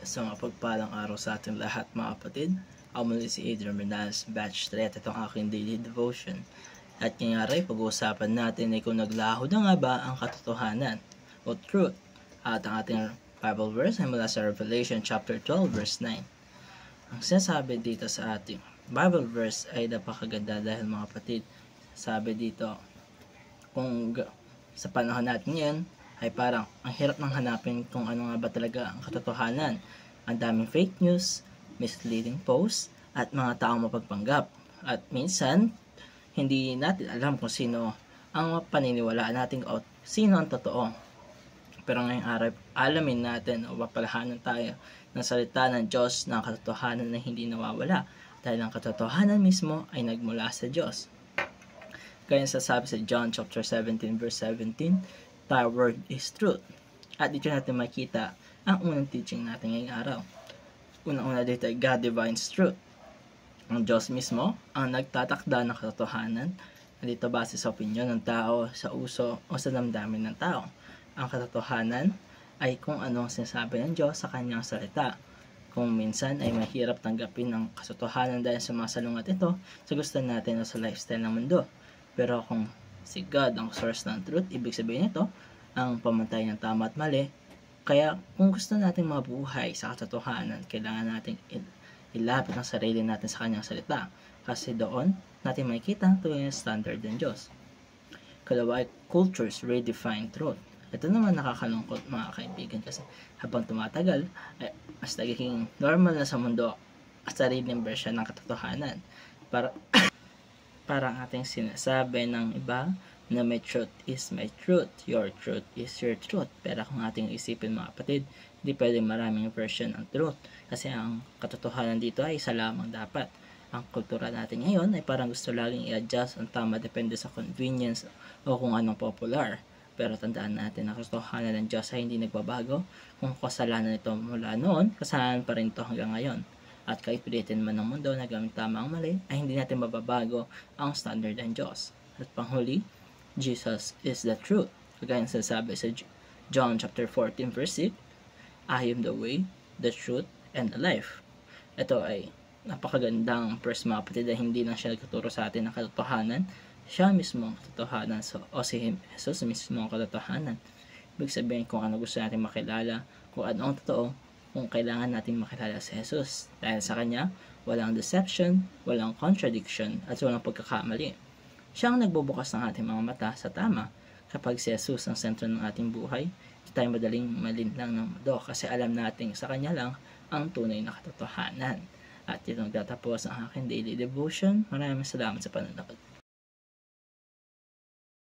Sa mga pagpalang araw sa ating lahat mga kapatid, ako muli si Adrian Bernales, batch 3 at itong aking daily devotion. At ngayari, pag-uusapan natin ay kung naglaho na nga ba ang katotohanan o truth. At ang ating Bible verse ay mula sa Revelation chapter 12 verse 9. Ang sinasabi dito sa ating Bible verse ay napakaganda dahil mga kapatid, sabi dito, kung sa panahon natin ngayon, ay parang ang hirap nang hanapin kung ano nga ba talaga ang katotohanan. Ang daming fake news, misleading posts, at mga taong mapagpanggap. At minsan, hindi natin alam kung sino ang paniniwalaan natin o sino ang totoo. Pero ngayong araw, alamin natin o papalahanan tayo ng salita ng Diyos ng katotohanan na hindi nawawala dahil ang katotohanan mismo ay nagmula sa Diyos. Kaya sasabi sa John chapter 17 verse 17, Thy word is truth. At dito natin makita ang unang teaching natin ngayong araw. Unang-una dito ay God defines truth. Ang Diyos mismo ang nagtatakda ng katotohanan. Dito base sa opinyon ng tao, sa uso o sa damdamin ng tao. Ang katotohanan ay kung ano ang sinasabi ng Diyos sa kanyang salita. Kung minsan ay mahirap tanggapin ang katotohanan dahil sa mga salungat ito sa gusto natin o sa lifestyle ng mundo. Pero kung si God ang source ng truth, ibig sabihin nito ang pamatay ng tama at mali. Kaya kung gusto natin mabuhay sa katotohanan, kailangan natin ilapit ang sarili natin sa kanyang salita. Kasi doon natin makikita ang tunay na standard ng Diyos. Kalawa ay cultures redefine truth. Ito naman nakakalungkot mga kaibigan kasi habang tumatagal ay mas nagiging normal na sa mundo at sariling version ng katotohanan. Parang ating sinasabi ng iba na my truth is my truth, your truth is your truth. Pero kung ating isipin mga kapatid, hindi pwedeng maraming version ng truth. Kasi ang katotohanan dito ay isa lamang dapat. Ang kultura natin ngayon ay parang gusto laging i-adjust ang tama depende sa convenience o kung anong popular. Pero tandaan natin na katotohanan ng Diyos ay hindi nagbabago. Kung kasalanan ito mula noon, kasalanan pa rin ito hanggang ngayon. At kahit pilitin man ng mundo na gamit tama ang mali, ay hindi natin mababago ang standard ng Diyos. At panghuli, Jesus is the truth. Kagaya sa sabi sa John chapter 14 verse 6, I am the way, the truth, and the life. Ito ay napakagandang verse mga kapatid na hindi lang siya nagtuturo sa atin ng katotohanan, siya mismo ang katotohanan. O si Jesus mismo ang katotohanan. Ibig sabihin kung ano gusto natin makilala, kung ano ang totoo, kung kailangan natin makilala si Jesus. Dahil sa Kanya, walang deception, walang contradiction, at walang pagkakamali. Siya ang nagbubukas ng ating mga mata sa tama. Kapag si Jesus ang sentro ng ating buhay, hindi tayo madaling malinlang ng mundo kasi alam natin sa Kanya lang ang tunay na katotohanan. At ito nagtatapos ang aking daily devotion. Maraming salamat sa panonood.